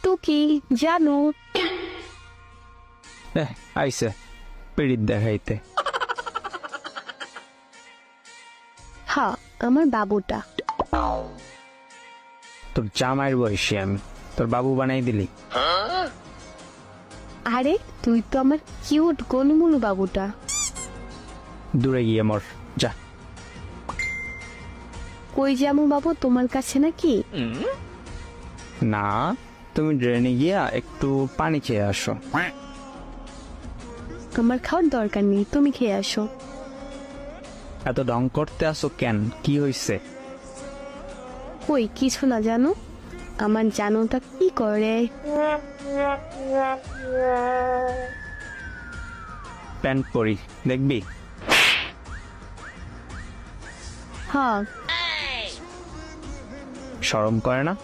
টুকি জানো আইসে পিড়িত দেখাইতে। হ্যাঁ আমার বাবুটা। তোর জামাইয়ের বয়সী আমি, তোর বাবু বানাই দিলি। আরে তুই তো আমার কিউট গনমুনু বাবুটা। দূরে গিয়ে মর যা। কই যামু বাবু, তোমার কাছে নাকি? না, তুমি ড্রেনে গিয়া একটু পানি খেয়ে আসো। আমার খাওয়ার দরকার নেই, তুমি খেয়ে আসো। এত ঢং করতে আসো কেন, কি হইছে? কই কিছু না জানো, আমার জানোটা কি করে। প্যান্ট পরি দেখবি? হ্যাঁ শরম করে না?